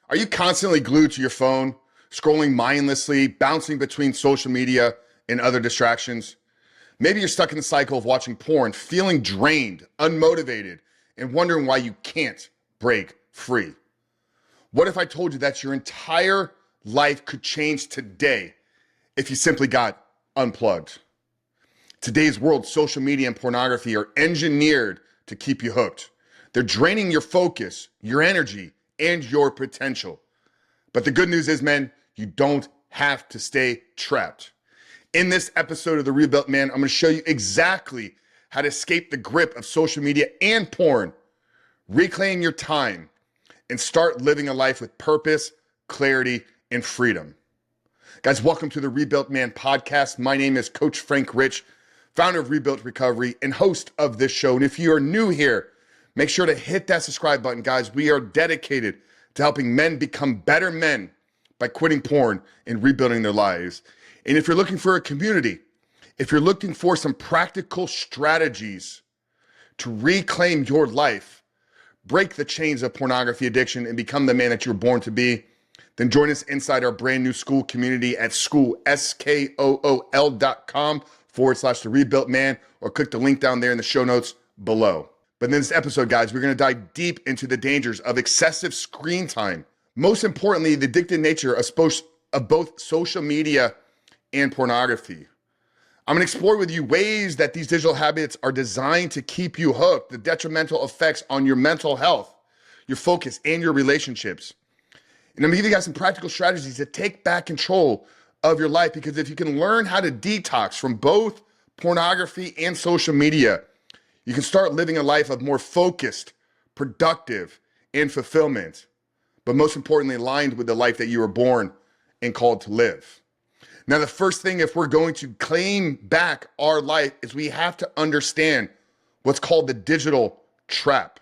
Are you constantly glued to your phone, scrolling mindlessly, bouncing between social media and other distractions? Maybe you're stuck in the cycle of watching porn, feeling drained, unmotivated, and wondering why you can't break free. What if I told you that your entire life could change today if you simply got unplugged? Today's world, social media and pornography are engineered to keep you hooked. They're draining your focus, your energy, and your potential. But the good news is, man, you don't have to stay trapped. In this episode of The Rebuilt Man, I'm going to show you exactly how to escape the grip of social media and porn, reclaim your time, and start living a life with purpose, clarity, and freedom. Guys, welcome to the Rebuilt Man podcast. My name is Coach Frank Rich, founder of Rebuilt Recovery and host of this show. And if you are new here, make sure to hit that subscribe button, guys. We are dedicated to helping men become better men by quitting porn and rebuilding their lives. And if you're looking for a community, if you're looking for some practical strategies to reclaim your life, break the chains of pornography addiction, and become the man that you were born to be, then join us inside our brand new school community at skool.com/the Rebuilt Man, or click the link down there in the show notes below. But in this episode, guys, we're going to dive deep into the dangers of excessive screen time. Most importantly, the addictive nature of both social media and pornography. I'm going to explore with you ways that these digital habits are designed to keep you hooked, the detrimental effects on your mental health, your focus, and your relationships. And I'm going to give you guys some practical strategies to take back control of your life, because if you can learn how to detox from both pornography and social media, you can start living a life of more focused, productive, and fulfillment, but most importantly, aligned with the life that you were born and called to live. Now, the first thing, if we're going to claim back our life, is we have to understand what's called the digital trap.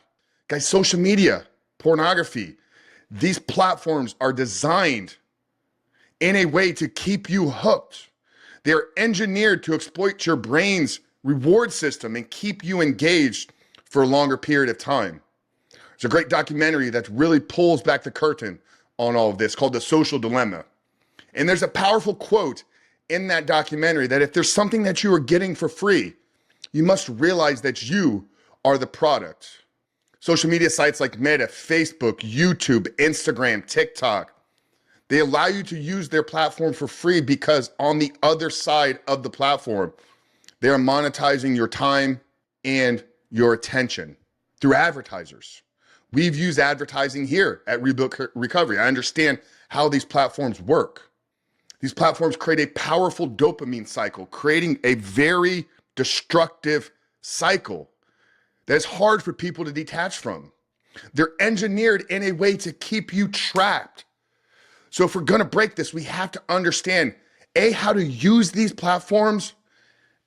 Guys, social media, pornography, these platforms are designed in a way to keep you hooked. They're engineered to exploit your brain's reward system and keep you engaged for a longer period of time. There's a great documentary that really pulls back the curtain on all of this called The Social Dilemma. And there's a powerful quote in that documentary that if there's something that you are getting for free, you must realize that you are the product. Social media sites like Meta, Facebook, YouTube, Instagram, TikTok, they allow you to use their platform for free because on the other side of the platform, they are monetizing your time and your attention through advertisers. We've used advertising here at Rebuilt Recovery. I understand how these platforms work. These platforms create a powerful dopamine cycle, creating a very destructive cycle that's hard for people to detach from. They're engineered in a way to keep you trapped. So if we're gonna break this, we have to understand, A, how to use these platforms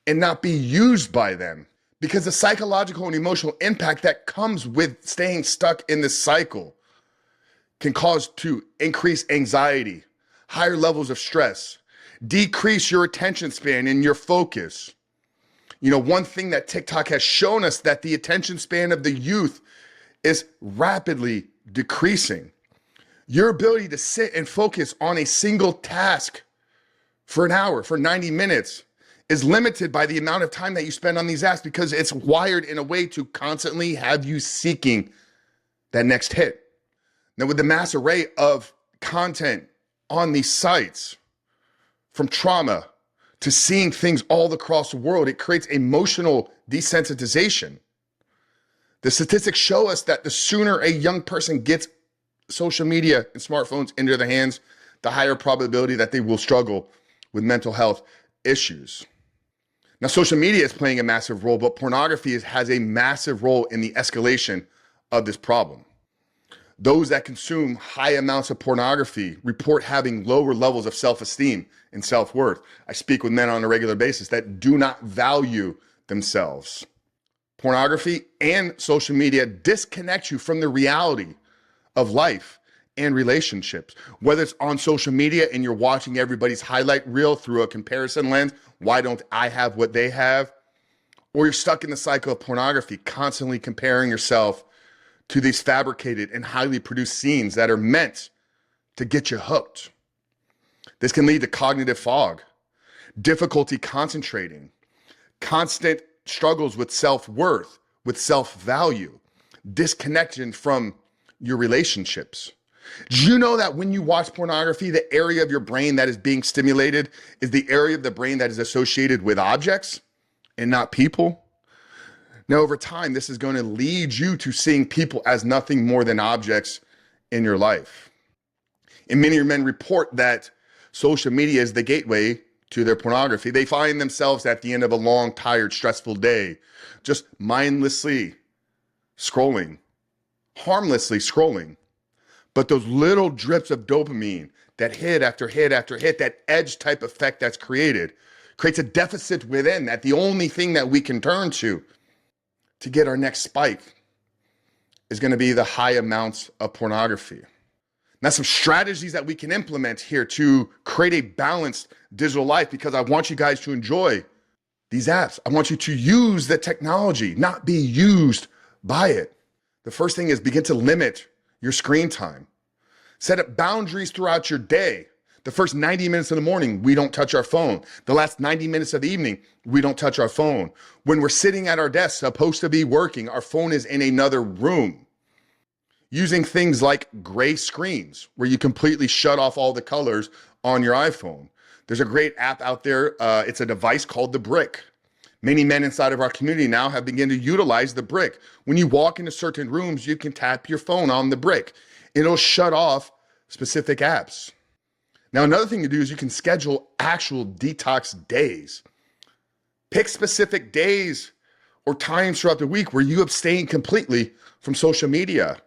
and not be used by them. Because the psychological and emotional impact that comes with staying stuck in this cycle can cause to increase anxiety, higher levels of stress, decrease your attention span and your focus. You know, one thing that TikTok has shown us that the attention span of the youth is rapidly decreasing. Your ability to sit and focus on a single task for an hour, for 90 minutes, is limited by the amount of time that you spend on these apps because it's wired in a way to constantly have you seeking that next hit. Now, with the mass array of content on these sites, from trauma to seeing things all across the world, it creates emotional desensitization. The statistics show us that the sooner a young person gets social media and smartphones into their hands, the higher probability that they will struggle with mental health issues. Now, social media is playing a massive role, but pornography has a massive role in the escalation of this problem. Those that consume high amounts of pornography report having lower levels of self-esteem and self-worth. I speak with men on a regular basis that do not value themselves. Pornography and social media disconnect you from the reality of life and relationships. Whether it's on social media and you're watching everybody's highlight reel through a comparison lens, why don't I have what they have? Or you're stuck in the cycle of pornography, constantly comparing yourself to these fabricated and highly produced scenes that are meant to get you hooked. This can lead to cognitive fog, difficulty concentrating, constant struggles with self-worth, with self-value, disconnection from your relationships. Do you know that when you watch pornography, the area of your brain that is being stimulated is the area of the brain that is associated with objects and not people? Now, over time, this is going to lead you to seeing people as nothing more than objects in your life. And many men report that social media is the gateway to their pornography. They find themselves at the end of a long, tired, stressful day, just mindlessly scrolling, harmlessly scrolling. But those little drips of dopamine that hit after hit after hit, that edge type effect that's created, creates a deficit within that the only thing that we can turn to get our next spike is going to be the high amounts of pornography. Now, some strategies that we can implement here to create a balanced digital life, because I want you guys to enjoy these apps. I want you to use the technology, not be used by it. The first thing is begin to limit your screen time. Set up boundaries throughout your day. The first 90 minutes in the morning, we don't touch our phone. The last 90 minutes of the evening, we don't touch our phone. When we're sitting at our desk, supposed to be working, our phone is in another room. Using things like gray screens where you completely shut off all the colors on your iPhone. There's a great app out there. It's a device called the Brick. Many men inside of our community now have begun to utilize the Brick. When you walk into certain rooms, you can tap your phone on the Brick. It'll shut off specific apps. Now, another thing to do is you can schedule actual detox days. Pick specific days or times throughout the week where you abstain completely from social media.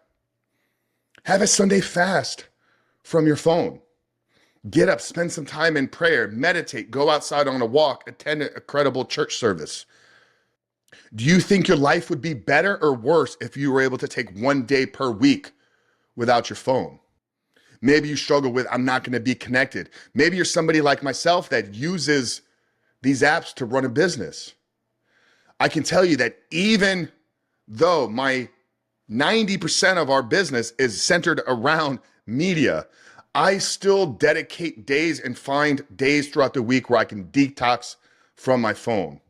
Have a Sunday fast from your phone. Get up, spend some time in prayer, meditate, go outside on a walk, attend a credible church service. Do you think your life would be better or worse if you were able to take 1 day per week without your phone? Maybe you struggle with, I'm not going to be connected. Maybe you're somebody like myself that uses these apps to run a business. I can tell you that even though my 90% of our business is centered around media, I still dedicate days and find days throughout the week where I can detox from my phone.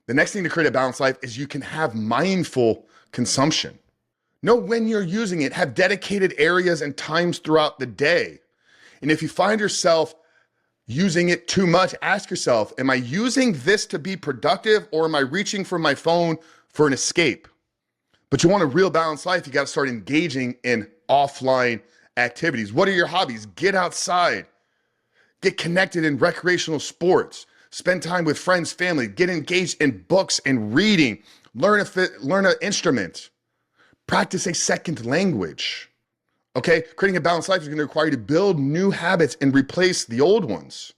The next thing to create a balanced life is you can have mindful consumption. Know when you're using it, have dedicated areas and times throughout the day. And if you find yourself using it too much, ask yourself, am I using this to be productive or am I reaching for my phone for an escape? But you want a real balanced life, you got to start engaging in offline activities. What are your hobbies? Get outside. Get connected in recreational sports. Spend time with friends, family. Get engaged in books and reading. Learn an instrument. Practice a second language. Okay? Creating a balanced life is going to require you to build new habits and replace the old ones.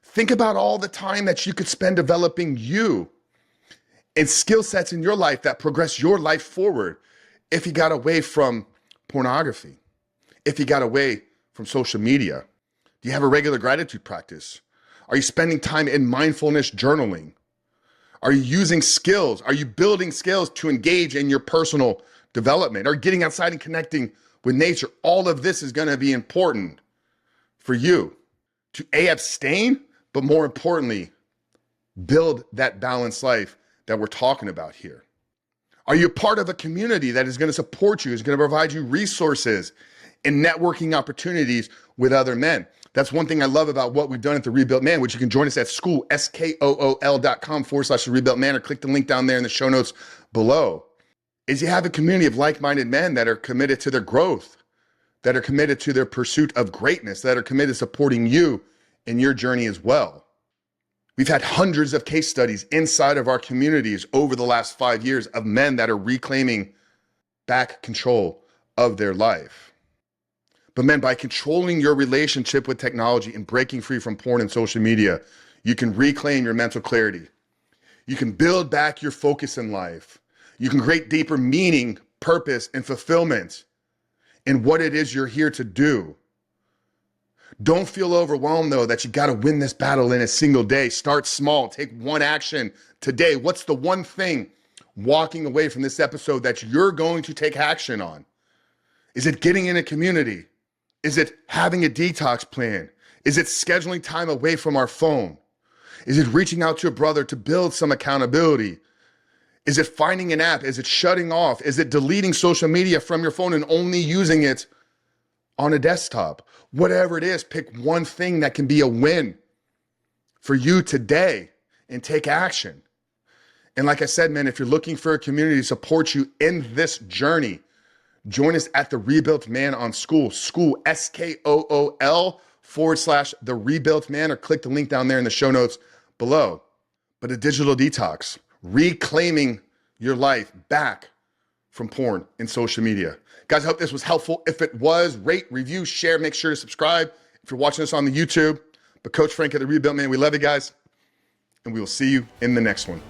Think about all the time that you could spend developing you and skill sets in your life that progress your life forward if you got away from pornography, if you got away from social media. Do you have a regular gratitude practice? Are you spending time in mindfulness journaling? Are you using skills? Are you building skills to engage in your personal development? Or getting outside and connecting with nature? All of this is going to be important for you to abstain, but more importantly, build that balanced life that we're talking about here. Are you part of a community that is going to support you, is going to provide you resources and networking opportunities with other men? That's one thing I love about what we've done at The Rebuilt Man, which you can join us at school, skool.com/The Rebuilt Man, or click the link down there in the show notes below, is you have a community of like-minded men that are committed to their growth, that are committed to their pursuit of greatness, that are committed to supporting you in your journey as well. We've had hundreds of case studies inside of our communities over the last 5 years of men that are reclaiming back control of their life. But men, by controlling your relationship with technology and breaking free from porn and social media, you can reclaim your mental clarity. You can build back your focus in life. You can create deeper meaning, purpose, and fulfillment in what it is you're here to do. Don't feel overwhelmed, though, that you got to win this battle in a single day. Start small. Take one action today. What's the one thing walking away from this episode that you're going to take action on? Is it getting in a community? Is it having a detox plan? Is it scheduling time away from our phone? Is it reaching out to a brother to build some accountability? Is it finding an app? Is it shutting off? Is it deleting social media from your phone and only using it on a desktop? Whatever it is, pick one thing that can be a win for you today and take action. And like I said, man, if you're looking for a community to support you in this journey, join us at The Rebuilt Man on School, SKOOL/The Rebuilt Man, or click the link down there in the show notes below. But a digital detox, reclaiming your life back from porn and social media. Guys, I hope this was helpful. If it was, rate, review, share, make sure to subscribe. If you're watching us on the YouTube, but Coach Frank at The Rebuilt Man, we love you guys, and we will see you in the next one.